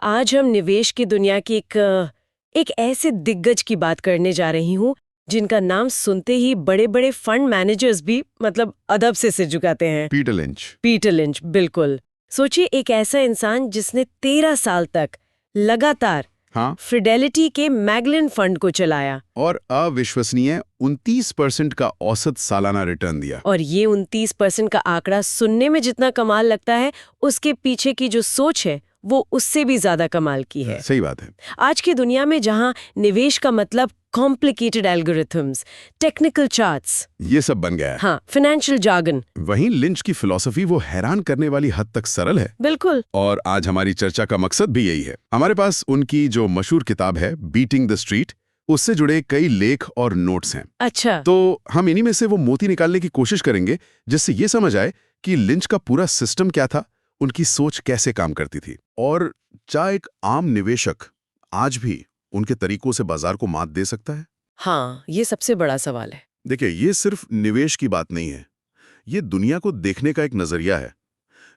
आज हम निवेश की दुनिया की एक ऐसे दिग्गज की बात करने जा रही हूँ जिनका नाम सुनते ही बड़े बड़े फंड मैनेजर्स भी मतलब अदब से सिर झुकाते हैं। Peter lynch. पीटर लिंच, बिल्कुल। सोचिए, एक ऐसा इंसान जिसने 13 साल तक लगातार हाँ, फिडेलिटी के मैगलन फंड को चलाया और अविश्वसनीय 29% का औसत सालाना रिटर्न दिया। और ये 29% का आंकड़ा सुनने में जितना कमाल लगता है, उसके पीछे की जो सोच है वो उससे भी ज्यादा कमाल की है। सही बात है। आज की दुनिया में जहां निवेश का मतलब कॉम्प्लिकेटेड एल्गोरिथम्स, टेक्निकल चार्ट्स, ये सब बन गया है। हाँ, फाइनेंशियल जार्गन। वहीं लिंच की फिलॉसफी वो हैरान करने वाली हद तक सरल है। बिल्कुल। और आज हमारी चर्चा का मकसद भी यही है। हमारे पास उनकी जो मशहूर किताब है बीटिंग द स्ट्रीट, उससे जुड़े कई लेख और नोट्स हैं। अच्छा। तो हम इन्हीं में से वो मोती निकालने की कोशिश करेंगे जिससे ये समझ आए कि लिंच का पूरा सिस्टम क्या था, उनकी सोच कैसे काम करती थी, और क्या एक आम निवेशक आज भी उनके तरीकों से बाजार को मात दे सकता है। हाँ, ये सबसे बड़ा सवाल है। देखिए, ये सिर्फ निवेश की बात नहीं है, ये दुनिया को देखने का एक नजरिया है।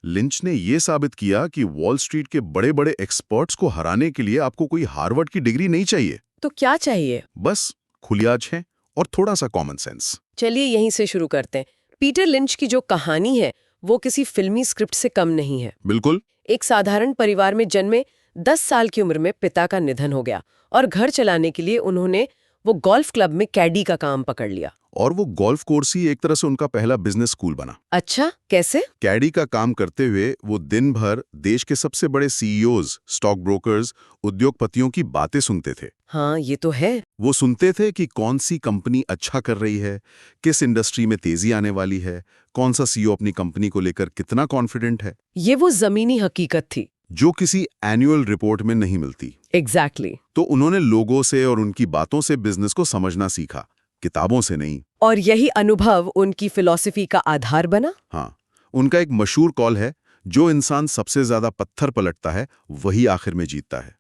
लिंच ने यह साबित किया कि वॉल स्ट्रीट के बड़े बड़े एक्सपर्ट्स को हराने के लिए आपको कोई हार्वर्ड की डिग्री नहीं चाहिए। तो क्या चाहिए? बस खुली आंख है और थोड़ा सा कॉमन सेंस। चलिए यहीं से शुरू करते हैं। पीटर लिंच की जो कहानी है वो किसी फिल्मी स्क्रिप्ट से कम नहीं है। बिल्कुल। एक साधारण परिवार में जन्मे, 10 साल की उम्र में पिता का निधन हो गया और घर चलाने के लिए उन्होंने वो गोल्फ क्लब में कैडी का काम पकड़ लिया। और वो गोल्फ कोर्स ही एक तरह से उनका पहला बिजनेस स्कूल बना। अच्छा, कैसे? कैडी का काम करते हुए वो दिन भर देश के सबसे बड़े सीईओज, स्टॉक ब्रोकर्स, उद्योगपतियों की बातें सुनते थे। हाँ, ये तो है। वो सुनते थे कि कौन सी कंपनी अच्छा कर रही है, किस इंडस्ट्री में तेजी आने वाली है, कौन सा सीईओ अपनी कंपनी को लेकर कितना कॉन्फिडेंट है। ये वो जमीनी हकीकत थी। जो किसी एनुअल रिपोर्ट में नहीं मिलती। एग्जैक्टली। तो उन्होंने लोगों से और उनकी बातों से बिजनेस को समझना सीखा, किताबों से नहीं। और यही अनुभव उनकी फिलॉसफी का आधार बना। हाँ, उनका एक मशहूर कॉल है, जो इंसान सबसे ज्यादा पत्थर पलटता है वही आखिर में जीतता है।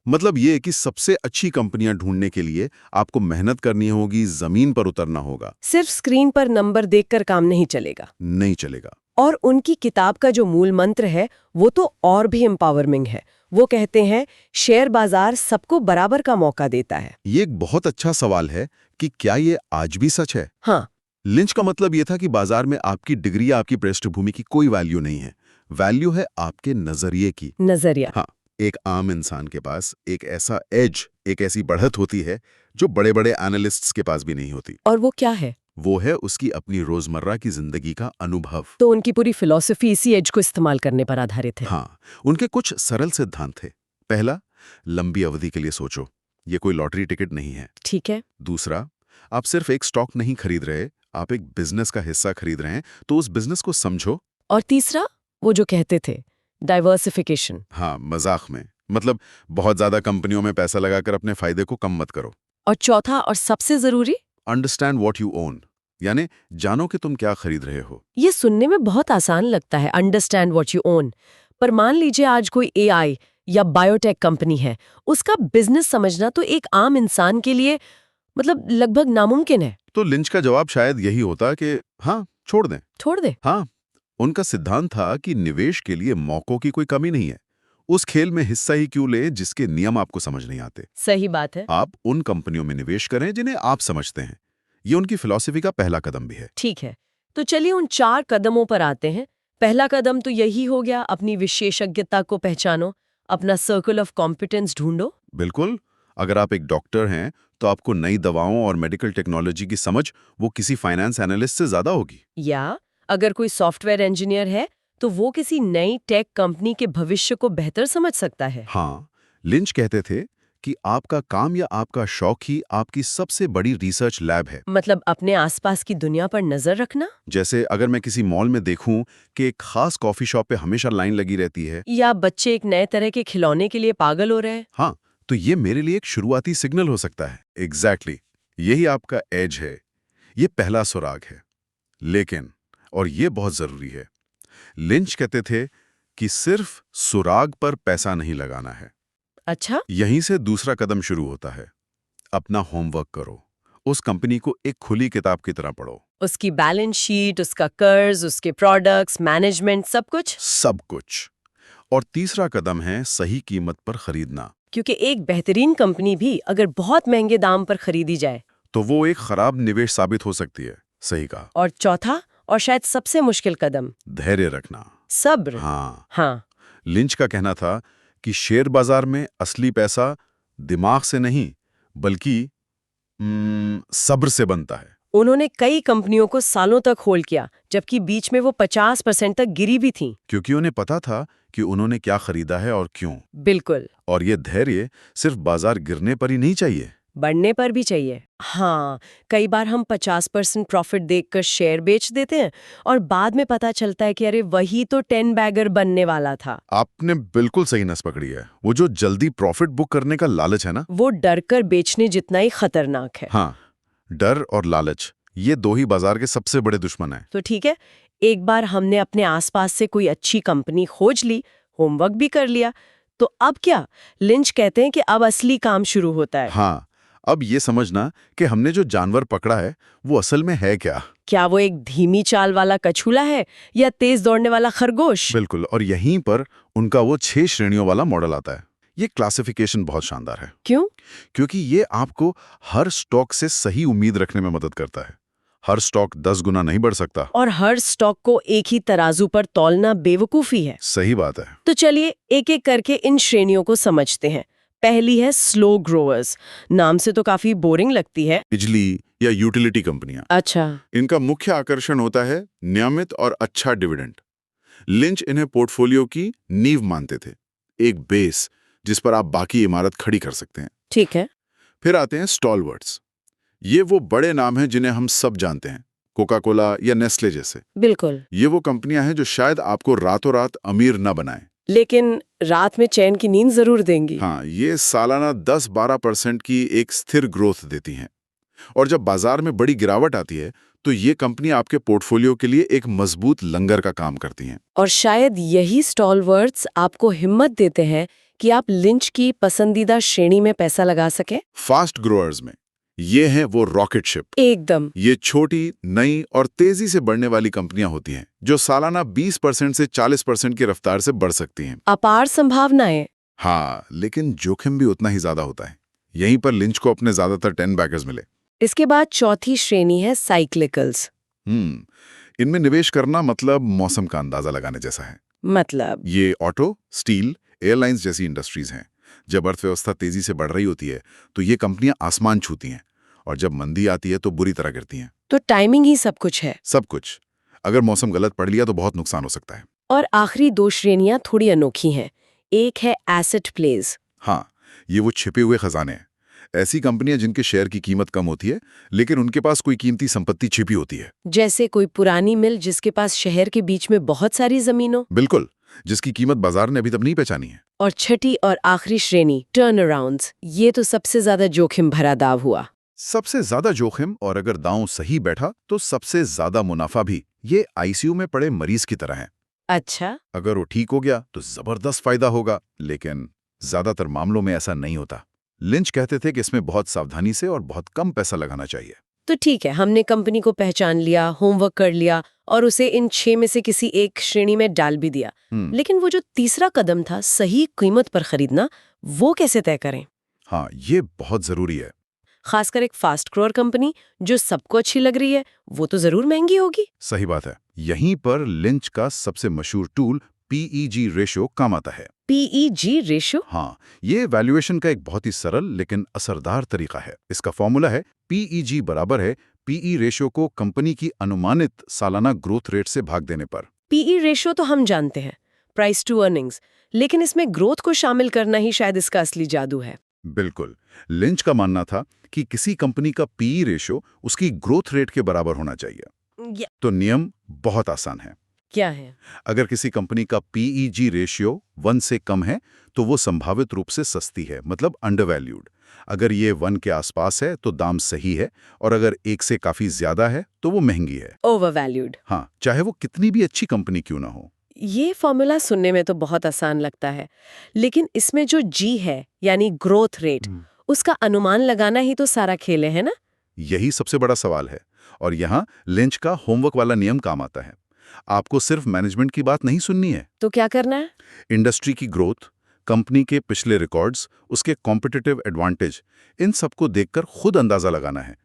मतलब ये कि सबसे अच्छी कंपनियां ढूंढने के लिए आपको मेहनत करनी होगी, जमीन पर उतरना होगा। सिर्फ स्क्रीन पर नंबर देखकर काम नहीं चलेगा। नहीं चलेगा। और उनकी किताब का जो मूल मंत्र है वो तो और भी एम्पावरमिंग है। वो कहते हैं, शेयर बाजार सबको बराबर का मौका देता है। ये एक बहुत अच्छा सवाल है कि क्या ये आज भी सच है। हाँ। लिंच का मतलब ये था कि बाजार में आपकी डिग्री या आपकी पृष्ठभूमि की कोई वैल्यू नहीं है, वैल्यू है आपके नजरिए की। नजरिया। हाँ, एक आम इंसान के पास एक ऐसा एज, एक ऐसी बढ़त होती है जो बड़े बड़े एनालिस्ट्स के पास भी नहीं होती। और वो क्या है? वो है उसकी अपनी रोजमर्रा की जिंदगी का अनुभव। तो उनकी पूरी फिलॉसफी इसी एज को इस्तेमाल करने पर आधारित है। हाँ, उनके कुछ सरल सिद्धांत थे। पहला, लंबी अवधि के लिए सोचो, ये कोई लॉटरी टिकट नहीं है। ठीक है। दूसरा, आप सिर्फ एक स्टॉक नहीं खरीद रहे, आप एक बिजनेस का हिस्सा खरीद रहे हैं, तो उस बिजनेस को समझो। और तीसरा, वो जो कहते थे, डाइवर्सिफिकेशन। हाँ, मजाक में, मतलब बहुत ज्यादा कंपनियों में पैसा लगाकर अपने फायदे को कम मत करो। और चौथा और सबसे जरूरी, अंडरस्टैंड व्हाट यू ओन, यानी जानो कि तुम क्या खरीद रहे हो। ये सुनने में बहुत आसान लगता है, अंडरस्टैंड व्हाट यू ओन। पर मान लीजिए आज कोई एआई या बायोटेक कंपनी है, उसका बिजनेस समझना तो एक आम इंसान के लिए मतलब लगभग नामुमकिन है। तो लिंच का जवाब शायद यही होता कि हाँ, छोड़ दें। छोड़ दे। हाँ, उनका सिद्धांत था कि निवेश के लिए मौकों की कोई कमी नहीं है। उस खेल में हिस्सा ही क्यों लें जिसके नियम आपको समझ नहीं आते। सही बात है। आप उन कंपनियों में निवेश करें जिन्हें आप समझते हैं। ये उनकी फिलॉसफी का पहला कदम भी है। ठीक है, तो चलिए उन 4 कदमों पर आते हैं। पहला कदम तो यही हो गया, अपनी विशेषज्ञता को पहचानो, अपना सर्कल ऑफ कॉम्पिटेंस ढूंढो। बिल्कुल। अगर आप एक डॉक्टर हैं तो आपको नई दवाओं और मेडिकल टेक्नोलॉजी की समझ वो किसी फाइनेंस एनालिस्ट से ज्यादा होगी। या अगर कोई सॉफ्टवेयर इंजीनियर है तो वो किसी नई टेक कंपनी के भविष्य को बेहतर समझ सकता है। हाँ, लिंच कहते थे कि आपका काम या आपका शौक ही आपकी सबसे बड़ी रिसर्च लैब है। मतलब अपने आसपास की दुनिया पर नजर रखना। जैसे अगर मैं किसी मॉल में देखूं कि एक खास कॉफी शॉप पे हमेशा लाइन लगी रहती है, या बच्चे एक नए तरह के खिलौने के लिए पागल हो रहे हैं। हाँ, तो ये मेरे लिए एक शुरुआती सिग्नल हो सकता है। एग्जैक्टली, यही आपका एज है, ये पहला सुराग है। लेकिन, और ये बहुत जरूरी है, लिंच कहते थे कि सिर्फ सुराग पर पैसा नहीं लगाना है। अच्छा। यहीं से दूसरा कदम शुरू होता है। अपना होमवर्क करो, उस कंपनी को एक खुली किताब की तरह पढ़ो। उसकी बैलेंस शीट, उसका कर्ज, उसके प्रोडक्ट्स, मैनेजमेंट, सब कुछ। सब कुछ। और तीसरा कदम है सही कीमत पर खरीदना। क्योंकि एक बेहतरीन कंपनी भी अगर बहुत महंगे दाम पर खरीदी जाए तो वो एक खराब निवेश साबित हो सकती है। सही कहा। और चौथा और शायद सबसे मुश्किल कदम, धैर्य रखना। सब्र। हाँ, लिंच का कहना था कि शेयर बाजार में असली पैसा दिमाग से नहीं बल्कि सब्र से बनता है। उन्होंने कई कंपनियों को सालों तक होल्ड किया, जबकि बीच में वो 50% तक गिरी भी थी। क्योंकि उन्हें पता था कि उन्होंने क्या खरीदा है और क्यों। बिल्कुल। और ये धैर्य सिर्फ बाजार गिरने पर ही नहीं चाहिए, बढ़ने पर भी चाहिए। हाँ, कई बार हम 50% प्रॉफिट देखकर शेयर बेच देते हैं और बाद में पता चलता है कि अरे वही तो 10 बैगर बनने वाला था। आपने बिल्कुल सही नस पकड़ी है। वो जो जल्दी प्रॉफिट बुक करने का लालच है ना, वो डर कर बेचने जितना ही खतरनाक है। हाँ, डर और लालच ये दो ही बाजार के सबसे बड़े दुश्मन हैं। तो ठीक है, एक बार हमने अपने आसपास से कोई अच्छी कंपनी खोज ली, होमवर्क भी कर लिया, तो अब क्या? लिंच कहते हैं कि अब असली काम शुरू होता है। हाँ, अब ये समझना कि हमने जो जानवर पकड़ा है वो असल में है क्या। क्या वो एक धीमी चाल वाला कछुला है या तेज दौड़ने वाला खरगोश? बिल्कुल, और यहीं पर उनका वो 6 श्रेणियों वाला मॉडल आता है। ये क्लासिफिकेशन बहुत शानदार है। क्यों? क्योंकि ये आपको हर स्टॉक से सही उम्मीद रखने में मदद करता है। हर स्टॉक 10 गुना नहीं बढ़ सकता। और हर स्टॉक को एक ही तराजू पर तौलना बेवकूफी है। सही बात है। तो चलिए एक एक करके इन श्रेणियों को समझते हैं। पहली है स्लो ग्रोअर्स। नाम से तो काफी बोरिंग लगती है। बिजली या यूटिलिटी कंपनियां। अच्छा। इनका मुख्य आकर्षण होता है नियमित और अच्छा डिविडेंड। लिंच इन्हें पोर्टफोलियो की नींव मानते थे, एक बेस जिस पर आप बाकी इमारत खड़ी कर सकते हैं। ठीक है। फिर आते हैं स्टॉलवर्ड्स। ये वो बड़े नाम हैं जिन्हें हम सब जानते हैं, कोका कोला या नेस्ले जैसे। बिल्कुल। ये वो कंपनियां हैं जो शायद आपको रातों रात अमीर न बनाएं, लेकिन रात में चैन की नींद जरूर देंगी। हाँ, ये सालाना 10-12% की एक स्थिर ग्रोथ देती हैं। और जब बाजार में बड़ी गिरावट आती है तो ये कंपनी आपके पोर्टफोलियो के लिए एक मजबूत लंगर का काम करती हैं। और शायद यही स्टॉलवर्ड्स आपको हिम्मत देते हैं कि आप लिंच की पसंदीदा श्रेणी में पैसा लगा सके। फास्ट ग्रोअर्स में ये हैं वो रॉकेट शिप। एकदम। ये छोटी, नई और तेजी से बढ़ने वाली कंपनियां होती हैं जो सालाना 20% से 40% की रफ्तार से बढ़ सकती हैं। अपार संभावनाएं। हाँ, लेकिन जोखिम भी उतना ही ज्यादा होता है। यहीं पर लिंच को अपने ज्यादातर 10 बैकर्स मिले। इसके बाद चौथी श्रेणी है साइक्लिकल्स। इनमें निवेश करना मतलब मौसम का अंदाजा लगाने जैसा है। मतलब ये ऑटो, स्टील, एयरलाइंस जैसी इंडस्ट्रीज हैं। जब अर्थव्यवस्था तेजी से बढ़ रही होती है तो ये कंपनियां आसमान छूती हैं, और जब मंदी आती है तो बुरी तरह गिरती हैं। तो टाइमिंग ही सब कुछ है। सब कुछ। अगर मौसम गलत पड़ लिया तो बहुत नुकसान हो सकता है। और आखिरी दो श्रेणियां थोड़ी अनोखी हैं। एक है एसेट प्लेज। हाँ, ये वो छिपे हुए खजाने हैं। ऐसी कंपनियां जिनके शेयर की कीमत कम होती है लेकिन उनके पास कोई कीमती संपत्ति छिपी होती है। जैसे कोई पुरानी मिल जिसके पास शहर के बीच में बहुत सारी जमीन हो। बिल्कुल, जिसकी कीमत बाजार ने अभी तक नहीं पहचानी है। और छठी और आखिरी श्रेणी टर्न अराउंड्स। ये तो सबसे ज्यादा जोखिम भरा दाव हुआ। सबसे ज्यादा जोखिम, और अगर दांव सही बैठा तो सबसे ज्यादा मुनाफा भी। ये आईसीयू में पड़े मरीज की तरह है। अच्छा। अगर वो ठीक हो गया तो जबरदस्त फायदा होगा, लेकिन ज्यादातर मामलों में ऐसा नहीं होता। लिंच कहते थे कि इसमें बहुत सावधानी से और बहुत कम पैसा लगाना चाहिए। तो ठीक है, हमने कंपनी को पहचान लिया, होमवर्क कर लिया और उसे इन 6 में से किसी एक श्रेणी में डाल भी दिया। लेकिन वो जो तीसरा कदम था, सही कीमत पर खरीदना, वो कैसे तय करें? हाँ, ये बहुत जरूरी है। खासकर एक फास्ट ग्रोअर कंपनी जो सबको अच्छी लग रही है, वो तो जरूर महंगी होगी। सही बात है। यहीं पर लिंच का सबसे मशहूर टूल पीईजी रेशो काम आता है। PEG ratio? हाँ, ये वैल्यूएशन का एक बहुत ही सरल लेकिन असरदार तरीका है। इसका फॉर्मूला है पीईजी बराबर है पीई रेशो को कंपनी की अनुमानित सालाना ग्रोथ रेट से भाग देने पर। पीई रेशो तो हम जानते हैं, प्राइस टू अर्निंग्स, लेकिन इसमें ग्रोथ को शामिल करना ही शायद इसका असली जादू है। बिल्कुल। लिंच का मानना था कि किसी कंपनी का पीई रेशो उसकी ग्रोथ रेट के बराबर होना चाहिए। तो नियम बहुत आसान है। क्या है? अगर किसी कंपनी का पीईजी रेशियो 1 से कम है तो वो संभावित रूप से सस्ती है, मतलब अंडरवैल्यूड। अगर ये 1 के आसपास है तो दाम सही है, और अगर 1 से काफी ज्यादा है तो वो महंगी है, ओवरवैल्यूड। हाँ, चाहे वो कितनी भी अच्छी कंपनी क्यों ना हो। ये फॉर्मूला सुनने में तो बहुत आसान लगता है, लेकिन इसमें जो जी है यानी ग्रोथ रेट, उसका अनुमान लगाना ही तो सारा खेल है ना? यही सबसे बड़ा सवाल है, और यहाँ लिंच का होमवर्क वाला नियम काम आता है। आपको सिर्फ मैनेजमेंट की बात नहीं सुननी है। तो क्या करना है? इंडस्ट्री की ग्रोथ, कंपनी के पिछले रिकॉर्ड्स, उसके कॉम्पिटिटिव एडवांटेज, इन सबको देखकर खुद अंदाजा लगाना है।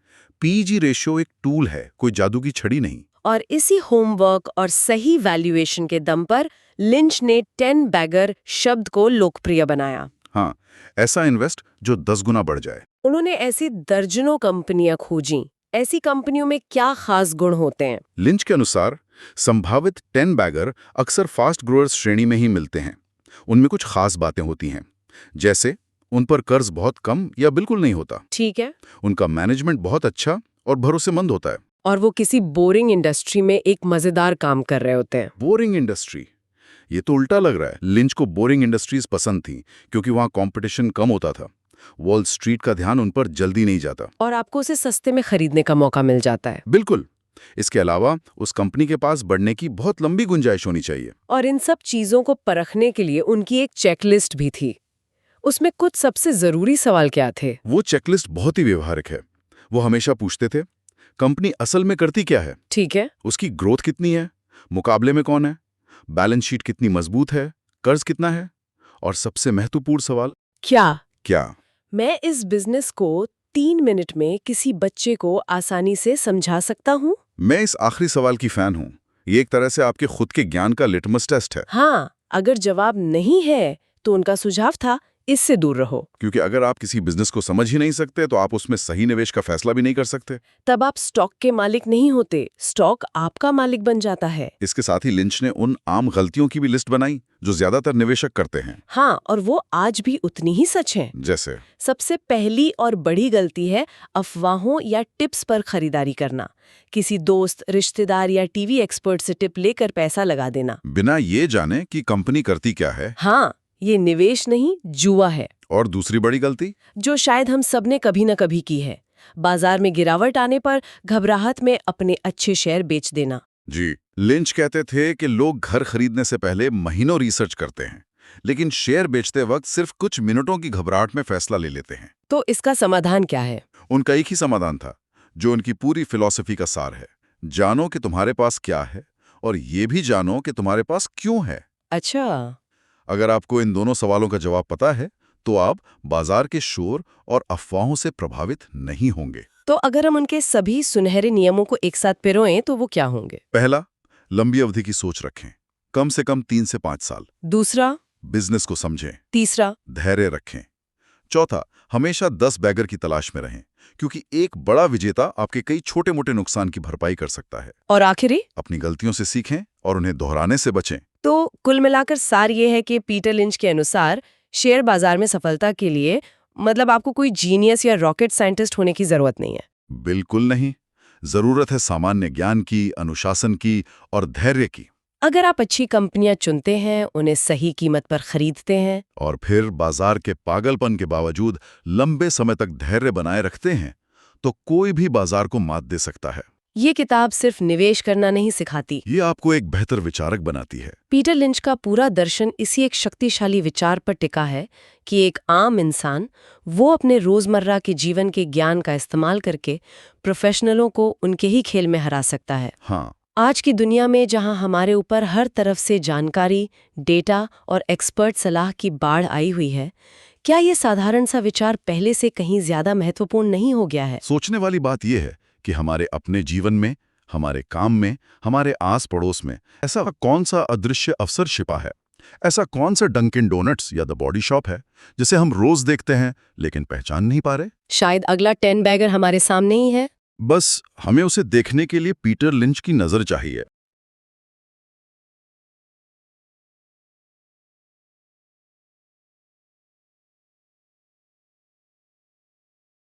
पीईजी रेशियो एक टूल है, कोई जादू की छड़ी नहीं। और इसी होमवर्क और सही वैल्यूएशन के दम पर लिंच ने 10 बैगर शब्द को लोकप्रिय बनाया। हाँ, ऐसा इन्वेस्ट जो 10 गुना बढ़ जाए। उन्होंने ऐसी दर्जनों कंपनियां खोजी। ऐसी कंपनियों में क्या खास गुण होते हैं? लिंच के अनुसार संभावित 10 बैगर अक्सर फास्ट ग्रोअर्स श्रेणी में ही मिलते हैं। उनमें कुछ खास बातें होती हैं, जैसे उन पर कर्ज बहुत कम या बिल्कुल नहीं होता। ठीक है। उनका मैनेजमेंट बहुत अच्छा और भरोसेमंद होता है। और वो किसी बोरिंग इंडस्ट्री में एक मजेदार काम कर रहे होते हैं। बोरिंग इंडस्ट्री, ये तो उल्टा लग रहा है। लिंच को बोरिंग इंडस्ट्रीज पसंद थी क्योंकि वहां कंपटीशन कम होता था। वॉल स्ट्रीट का ध्यान उन पर जल्दी नहीं जाता। और आपको उसे सस्ते में खरीदने का मौका मिल जाता है। बिल्कुल। इसके अलावा उस कंपनी के पास बढ़ने की बहुत लंबी गुंजाइश होनी चाहिए। और इन सब चीजों को परखने के लिए उनकी एक चेकलिस्ट भी थी। उसमें कुछ सबसे जरूरी सवाल क्या थे? वो चेकलिस्ट बहुत ही व्यवहारिक है। वो हमेशा पूछते थे, कंपनी असल में करती क्या है, ठीक है। उसकी ग्रोथ कितनी है, मुकाबले में कौन है, बैलेंस शीट कितनी मजबूत है, कर्ज कितना है, और सबसे महत्वपूर्ण सवाल, क्या मैं इस बिजनेस को 3 मिनट में किसी बच्चे को आसानी से समझा सकता हूँ? मैं इस आखिरी सवाल की फैन हूँ। ये एक तरह से आपके खुद के ज्ञान का लिटमस टेस्ट है। हाँ, अगर जवाब नहीं है तो उनका सुझाव था इससे दूर रहो। क्योंकि अगर आप किसी बिजनेस को समझ ही नहीं सकते तो आप उसमें सही निवेश का फैसला भी नहीं कर सकते। तब आप स्टॉक के मालिक नहीं होते, स्टॉक आपका मालिक बन जाता है। इसके साथ ही लिंच ने उन आम गलतियों की भी लिस्ट बनाई जो ज्यादातर निवेशक करते हैं। हाँ, और वो आज भी उतनी ही सच है। जैसे सबसे पहली और बड़ी गलती है अफवाहों या टिप्स पर खरीदारी करना। किसी दोस्त, रिश्तेदार या टीवी एक्सपर्ट से टिप लेकर पैसा लगा देना बिना ये जाने कि कंपनी करती क्या है। हाँ, ये निवेश नहीं, जुआ है। और दूसरी बड़ी गलती, जो शायद हम सबने कभी न कभी की है, बाजार में गिरावट आने पर घबराहट में अपने अच्छे शेयर बेच देना। जी, लिंच कहते थे कि लोग घर खरीदने से पहले महीनों रिसर्च करते हैं, लेकिन शेयर बेचते वक्त सिर्फ कुछ मिनटों की घबराहट में फैसला ले लेते हैं। तो इसका समाधान क्या है? उनका एक ही समाधान था, जो उनकी पूरी फिलॉसफी का सार है। जानो कि तुम्हारे पास क्या है और ये भी जानो कि तुम्हारे पास क्यों है। अच्छा, अगर आपको इन दोनों सवालों का जवाब पता है तो आप बाजार के शोर और अफवाहों से प्रभावित नहीं होंगे। तो अगर हम उनके सभी सुनहरे नियमों को एक साथ पिरोएं तो वो क्या होंगे? पहला, लंबी अवधि की सोच रखें, कम से कम 3 से 5 साल। दूसरा, बिजनेस को समझें। तीसरा, धैर्य रखें। चौथा, हमेशा 10 बैगर की तलाश में रहें, क्योंकि एक बड़ा विजेता आपके कई छोटे मोटे नुकसान की भरपाई कर सकता है। और आखिरी, अपनी गलतियों से सीखें और उन्हें दोहराने से बचें। तो कुल मिलाकर सार ये है कि पीटर लिंच के अनुसार शेयर बाजार में सफलता के लिए मतलब आपको कोई जीनियस या रॉकेट साइंटिस्ट होने की जरूरत नहीं है। बिल्कुल नहीं। जरूरत है सामान्य ज्ञान की, अनुशासन की और धैर्य की। अगर आप अच्छी कंपनियां चुनते हैं, उन्हें सही कीमत पर खरीदते हैं और फिर बाजार के पागलपन के बावजूद लंबे समय तक धैर्य बनाए रखते हैं, तो कोई भी बाजार को मात दे सकता है। ये किताब सिर्फ निवेश करना नहीं सिखाती, ये आपको एक बेहतर विचारक बनाती है। पीटर लिंच का पूरा दर्शन इसी एक शक्तिशाली विचार पर टिका है कि एक आम इंसान वो अपने रोजमर्रा के जीवन के ज्ञान का इस्तेमाल करके प्रोफेशनलों को उनके ही खेल में हरा सकता है। हाँ, आज की दुनिया में जहां हमारे ऊपर हर तरफ से जानकारी, डेटा और एक्सपर्ट सलाह की बाढ़ आई हुई है, क्या ये साधारण सा विचार पहले से कहीं ज्यादा महत्वपूर्ण नहीं हो गया है? सोचने वाली बात यह है कि हमारे अपने जीवन में, हमारे काम में, हमारे आस पड़ोस में ऐसा कौन सा अदृश्य अवसर छिपा है? ऐसा कौन सा डंकिन डोनट्स या द बॉडी शॉप है जिसे हम रोज देखते हैं लेकिन पहचान नहीं पा रहे? शायद अगला 10 बैगर हमारे सामने ही है। बस हमें उसे देखने के लिए पीटर लिंच की नजर चाहिए।